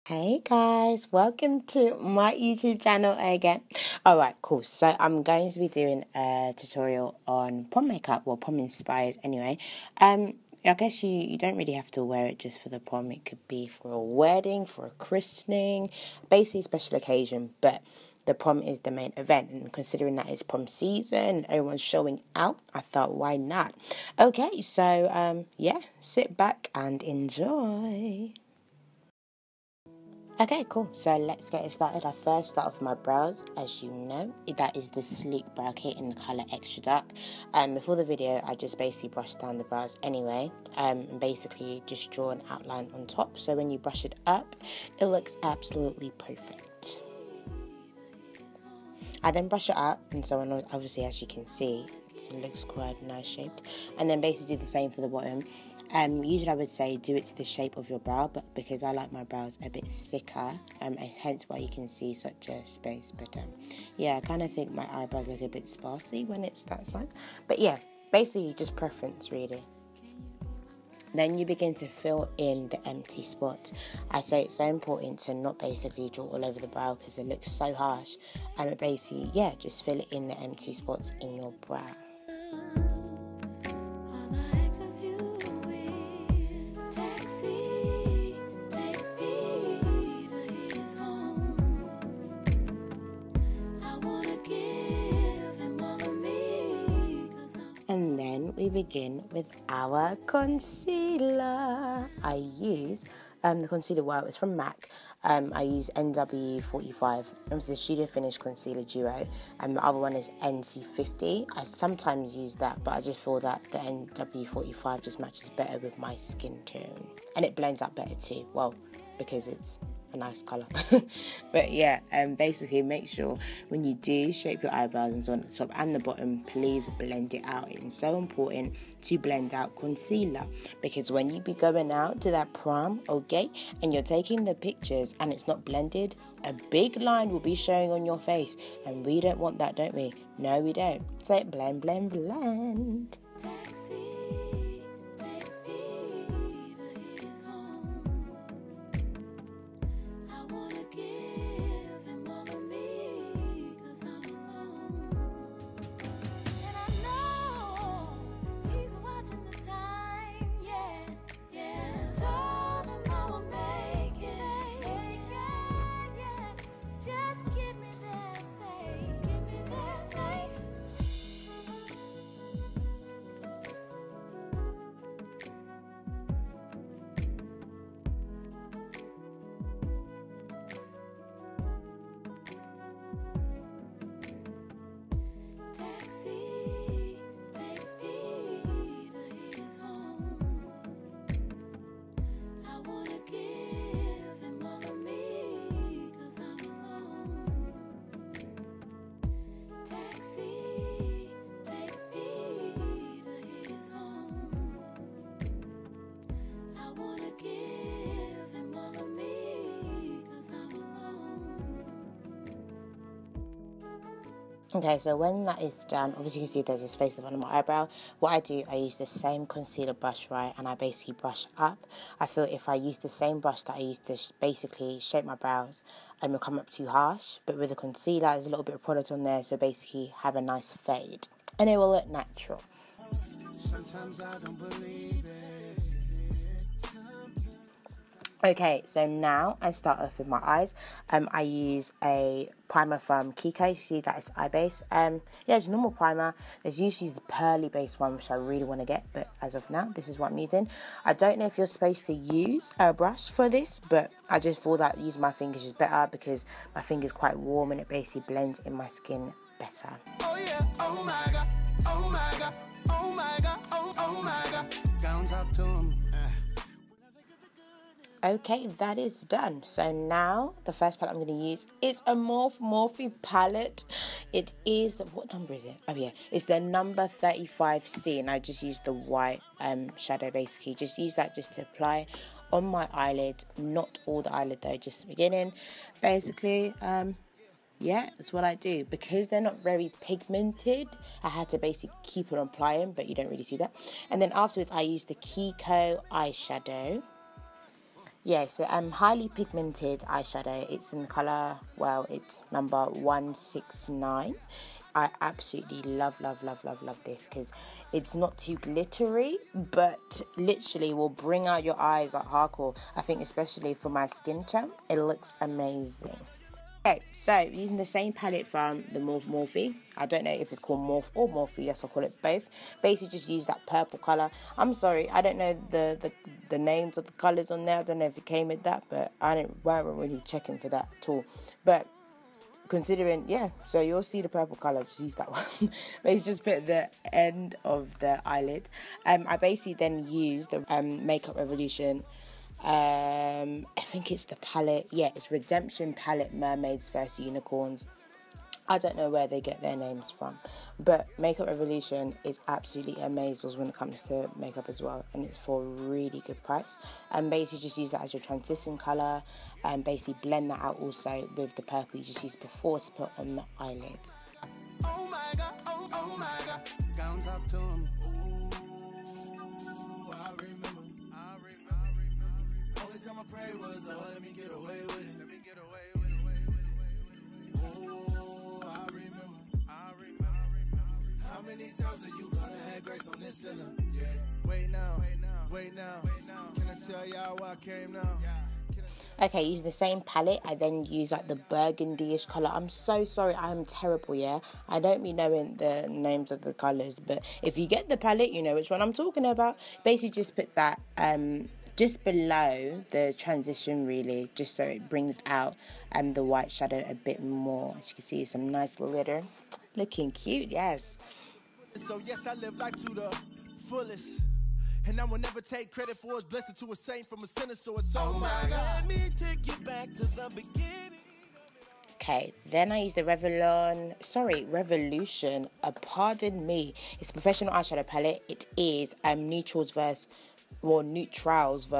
Hey guys, welcome to my YouTube channel again. Alright, cool. So I'm going to be doing a tutorial on prom makeup, or prom inspired anyway. I guess you don't really have to wear it just for the prom. It could be for a wedding, for a christening, basically a special occasion, but the prom is the main event, and considering that it's prom season and everyone's showing out, I thought, why not? Okay, so yeah, sit back and enjoy. Okay, cool. So let's get it started. I first start off with my brows. As you know, that is the sleek brow kit in the colour Extra Dark. Before the video, I just basically brushed down the brows anyway. And basically just draw an outline on top. So when you brush it up, it looks absolutely perfect. I then brush it up, and so on, obviously, as you can see, it looks quite nice shaped. And then basically do the same for the bottom. Usually I would say do it to the shape of your brow, but because I like my brows a bit thicker, hence why you can see such a space. But yeah, I kind of think my eyebrows look a bit sparsy when it's that side. But yeah, basically just preference really. Then you begin to fill in the empty spots. I say it's so important to not basically draw all over the brow because it looks so harsh. And basically, yeah, just fill it in the empty spots in your brow. And then we begin with our concealer. I use the concealer, well, it's from MAC. I use NW45. It's the Studio Finish Concealer Duo. And the other one is NC50. I sometimes use that, but I just feel that the NW45 just matches better with my skin tone. And it blends out better too. Well, because it's a nice colour. But yeah, basically make sure when you do shape your eyebrows and so on the top and the bottom, please blend it out. It's so important to blend out concealer, because when you be going out to that prom, okay, and you're taking the pictures and it's not blended, a big line will be showing on your face, and we don't want that, don't we? No, we don't. So blend, blend, blend. Okay, so when that is done, obviously you can see there's a space under my eyebrow. What I do, I use the same concealer brush, right, and I basically brush up. I feel if I use the same brush that I use to basically shape my brows, it will come up too harsh. But with the concealer, there's a little bit of product on there, so basically have a nice fade. And it will look natural. Sometimes I don't believe it. Okay, so now I start off with my eyes. I use a primer from KIKO. You see that it's eye base. Yeah, it's a normal primer. There's usually the pearly base one, which I really want to get, but as of now, this is what I'm using. I don't know if you're supposed to use a brush for this, but I just thought that using my fingers is better because my finger's quite warm and it basically blends in my skin better. Oh yeah, oh my god, oh my god, oh my god, oh my god. Don't talk to him. Okay, that is done. So now the first palette I'm going to use is a Morphe Palette. It is the, what number is it? Oh yeah, it's the number 35C, and I just used the white shadow basically. Just use that just to apply on my eyelid, not all the eyelid though, just the beginning. Basically, yeah, that's what I do. Because they're not very pigmented, I had to basically keep on applying, but you don't really see that. And then afterwards, I use the KIKO Eye Shadow. Yeah, so highly pigmented eyeshadow. It's in the colour, well, it's number 169. I absolutely love this because it's not too glittery, but literally will bring out your eyes like hardcore. I think especially for my skin tone, it looks amazing. Okay, so using the same palette from the Morphe. I don't know if it's called Morphe or Morphe, yes, I'll call it both. Basically just use that purple colour. I'm sorry, I don't know the names of the colours on there. I don't know if it came with that, but I weren't really checking for that at all. But considering, yeah, so you'll see the purple colour, just use that one. Basically just put at the end of the eyelid. I basically then used the Makeup Revolution, I think it's the palette, yeah, it's Redemption Palette Mermaids vs Unicorns. I don't know where they get their names from, but Makeup Revolution is absolutely amazing when it comes to makeup as well, and it's for a really good price. And basically just use that as your transition colour, and basically blend that out also with the purple you just used before to put on the eyelid. Oh my god, oh my god, can't talk to him. Ooh, I remember. Only time I prayed was, Lord, let me get away with it. Ooh, I remember. How many times are you gonna have grace on this sinner? Yeah. Wait now. Can I tell y'all why I came now? Okay, using the same palette, I then use like the burgundy-ish colour. I'm so sorry, I am terrible, yeah? I don't be knowing the names of the colours, but if you get the palette, you know which one I'm talking about. Basically just put that just below the transition really, just so it brings out the white shadow a bit more. As you can see, some nice glitter. Looking cute, yes. So yes, I live life to the fullest. And I will never take credit for his blessing to a saint from a sinner, so it's oh my god. Let me take you back to the beginning. Okay, then I use the Revolution, pardon me. It's a professional eyeshadow palette. It is Neutrals versus New-trals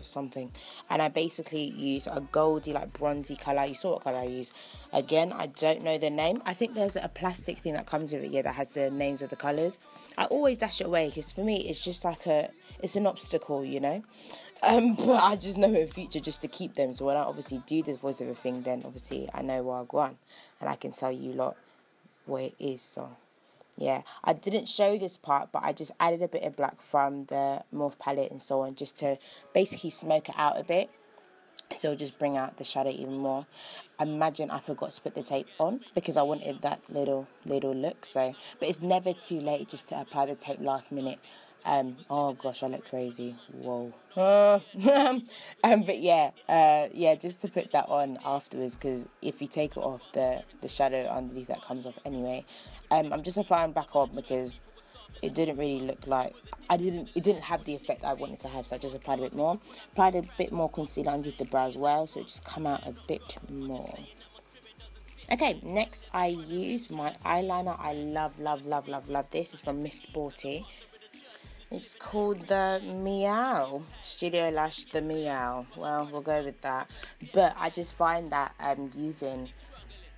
or something. And I basically use a goldy, like bronzy colour. You saw what colour I use. Again, I don't know the name. I think there's a plastic thing that comes with it, yeah, that has the names of the colours. I always dash it away because for me, it's just like it's an obstacle, you know. But I just know in future just to keep them. So when I obviously do this voiceover thing, then obviously I know where I go on. And I can tell you lot what it is, so... yeah, I didn't show this part, but I just added a bit of black from the Morphe palette and so on, just to basically smoke it out a bit. So just bring out the shadow even more. Imagine I forgot to put the tape on because I wanted that little look. So, but it's never too late just to apply the tape last minute. Oh gosh, I look crazy. Whoa. But yeah, just to put that on afterwards, because if you take it off, the shadow underneath that comes off anyway. I'm just applying back on because it didn't really look like it didn't have the effect I wanted to have, so I just applied a bit more. Applied a bit more concealer underneath the brow as well, so it just come out a bit more. Okay, next I use my eyeliner. I love this. It's from Miss Sporty. It's called the Meow Studio Lash, the Meow. Well, we'll go with that. But I just find that using,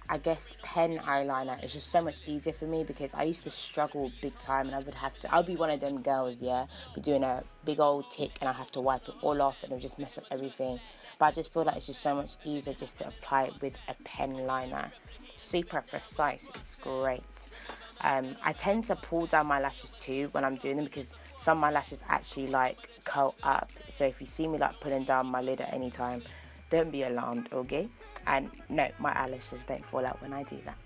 I guess, pen eyeliner is just so much easier for me, because I used to struggle big time, and I'll be one of them girls, yeah, be doing a big old tick and I have to wipe it all off and it'll just mess up everything. But I just feel like it's just so much easier just to apply it with a pen liner. Super precise, it's great. I tend to pull down my lashes too when I'm doing them, because some of my lashes actually like curl up. So if you see me like pulling down my lid at any time, don't be alarmed, okay? And no, my eyelashes don't fall out when I do that.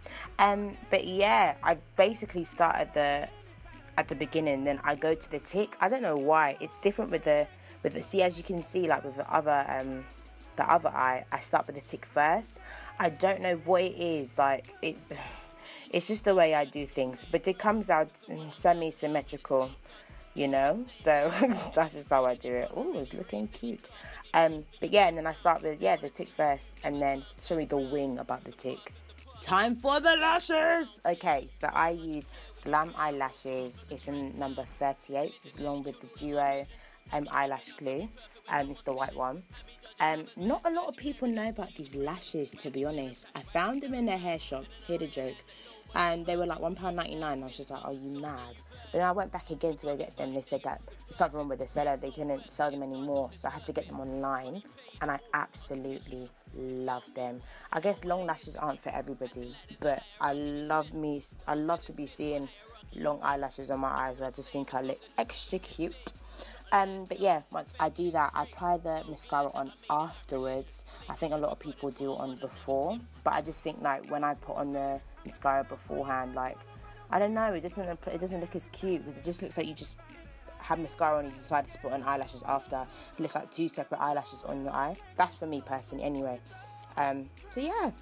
But yeah, I basically start at the beginning, then I go to the tick. I don't know why it's different with the see, as you can see, like with the other eye, I start with the tick first. I don't know what it is, like it's just the way I do things, but it comes out semi-symmetrical, you know, so that's just how I do it. Oh, it's looking cute. But yeah, and then I start with, the tick first, and then, the wing about the tick. Time for the lashes! Okay, so I use Glam Eyelashes. It's in number 38. It's along with the Duo eyelash glue. It's the white one. Not a lot of people know about these lashes, to be honest. I found them in a hair shop. Hear the joke. and they were like £1.99. I was just like, are you mad? But then I went back again to go get them. They said that there's something wrong with the seller, they couldn't sell them anymore, so I had to get them online, and I absolutely love them. I guess long lashes aren't for everybody, but I love to be seeing long eyelashes on my eyes. I just think I look extra cute. But yeah, once I do that, I apply the mascara on afterwards. I think a lot of people do it on before, but I just think like when I put on the mascara beforehand, like, I don't know, it doesn't look as cute, because it just looks like you just have mascara on and you decided to put on eyelashes after. It looks like two separate eyelashes on your eye. That's for me personally anyway. So yeah.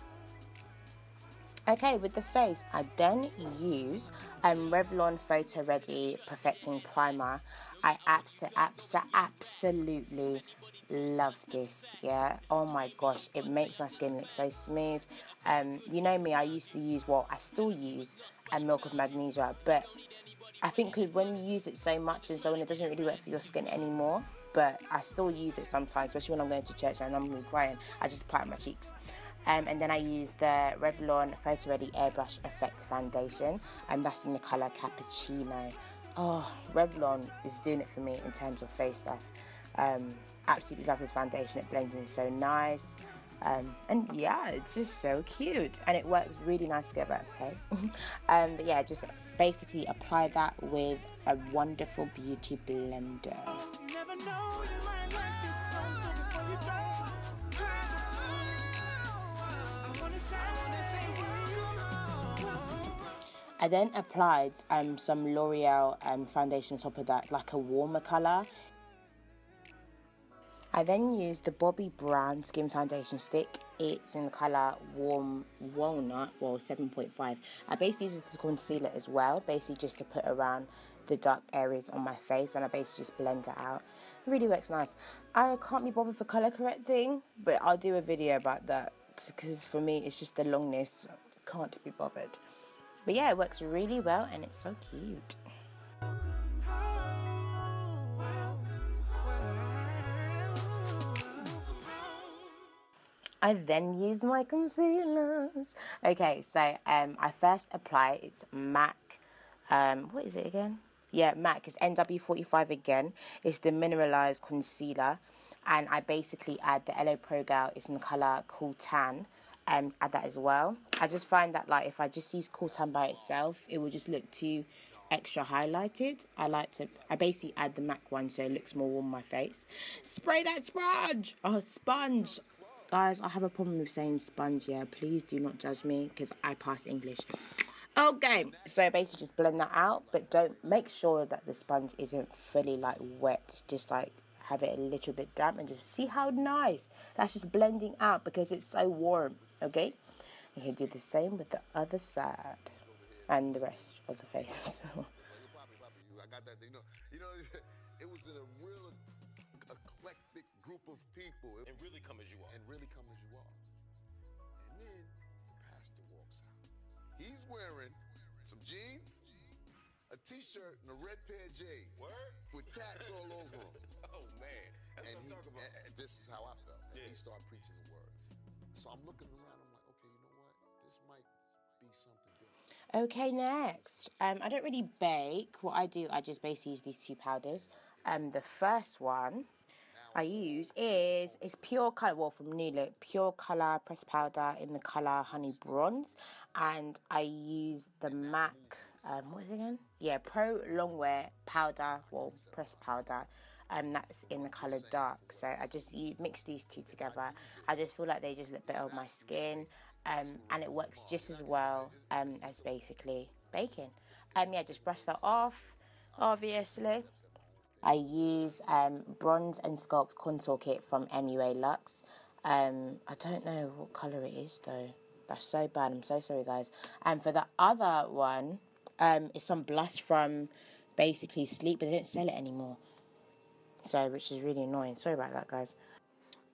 Okay, with the face, I then use Revlon Photoready Perfecting Primer. I absolutely love this, yeah. Oh my gosh, it makes my skin look so smooth. You know me, I used to use, well, I still use Milk of Magnesia, but I think when you use it so much and so on, it doesn't really work for your skin anymore. But I still use it sometimes, especially when I'm going to church and I'm really crying. I just apply it on my cheeks. And then I use the Revlon Photoready Airbrush Effect Foundation, and that's in the colour Cappuccino. Oh, Revlon is doing it for me in terms of face stuff. Absolutely love this foundation. It blends in so nice. And yeah, it's just so cute, and it works really nice together, okay? But yeah, just basically apply that with a wonderful beauty blender. I then applied some L'Oreal foundation on top of that, like a warmer colour. I then used the Bobbi Brown Skin Foundation Stick. It's in the colour Warm Walnut, well 7.5. I basically use it as a concealer as well, basically just to put around the dark areas on my face, and I basically just blend it out. It really works nice. I can't be bothered for colour correcting, but I'll do a video about that, because for me it's just the longness. Can't be bothered. But yeah, it works really well and it's so cute. I then use my concealers. Okay, so I first apply, it's MAC, what is it again? Yeah, MAC, it's NW45 again. It's the Mineralize concealer, and I basically add the LA Pro Girl. It's in the colour Cool Tan. Add that as well. I just find that like if I just use Cool Tan by itself, it will just look too extra highlighted. I basically add the MAC one so it looks more warm on my face. Spray that sponge! Oh, sponge! Guys, I have a problem with saying sponge, yeah. Please do not judge me, because I pass English. Okay, so basically just blend that out, but don't make sure that the sponge isn't fully like wet. Just like have it a little bit damp and just see how nice. That's just blending out because it's so warm, okay? You can do the same with the other side and the rest of the face. I got that thing. You know, it was in a real eclectic group of people. And really come as you are. And really come as you are. And then the pastor walks out. He's wearing some jeans, a t-shirt, and a red pair of J's. Word? With tats all over him. Oh, man. That's what I'm talking about. And this is how I felt. And yeah. He started preaching the word. So I'm looking around, I'm like, okay, you know what? This might be something different. Okay, next. I don't really bake. What I do, I just basically use these two powders. The first one I use is Pure Colour, well, from New Look, Pure Colour Pressed Powder in the colour Honey Bronze. And I use the MAC, what is it again? Yeah, Pro Longwear Powder, well, Pressed Powder. That's in the colour Dark. So I just mix these two together. I just feel like they just look better on my skin. And it works just as well as basically baking. Yeah, just brush that off, obviously. I use Bronze and Sculpt Contour Kit from MUA Luxe. I don't know what colour it is though. That's so bad. I'm so sorry, guys. And for the other one, it's some blush from basically Sleep, but they don't sell it anymore. So, which is really annoying. Sorry about that, guys.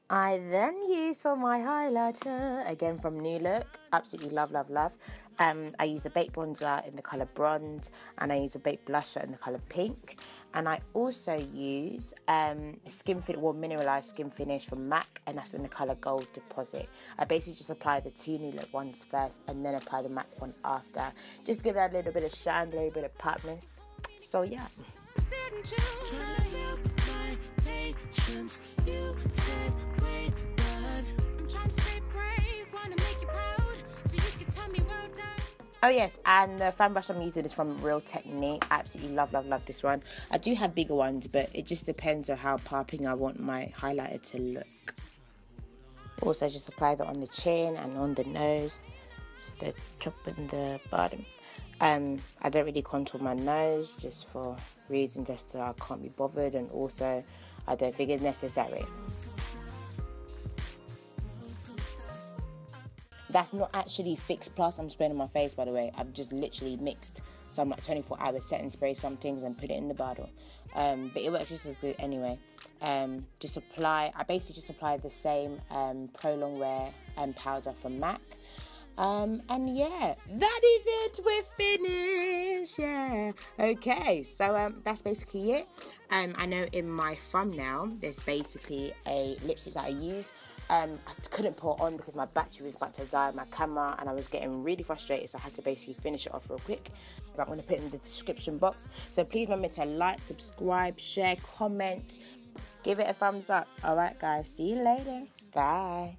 I then use for my highlighter, again from New Look. Absolutely love, love, love. I use a baked bronzer in the colour Bronze, and I use a baked blusher in the colour Pink. And I also use Mineralize Skin Finish from MAC, and that's in the colour Gold Deposit. I basically just apply the two new look ones first and then apply the MAC one after, just to give it a little bit of shine, a little bit of popness. So yeah. Oh yes, and the fan brush I'm using is from Real Technique. I absolutely love this one. I do have bigger ones, but it just depends on how popping I want my highlighter to look. Also, just apply that on the chin and on the nose, the top and the bottom. I don't really contour my nose, just for reasons as to I can't be bothered, and also I don't think it's necessary. That's not actually Fix Plus I'm spraying on my face, by the way. I've just literally mixed some like 24-hour setting spray, some things, and put it in the bottle. But it works just as good anyway. I basically just apply the same Pro Longwear powder from MAC. And yeah, that is it. We're finished. Yeah. Okay, so that's basically it. I know in my thumbnail there's basically a lipstick that I use. I couldn't put on because my battery was about to die on my camera and I was getting really frustrated, so I had to basically finish it off real quick. But I'm going to put it in the description box. So please remember to like, subscribe, share, comment, give it a thumbs up. Alright guys, see you later. Bye.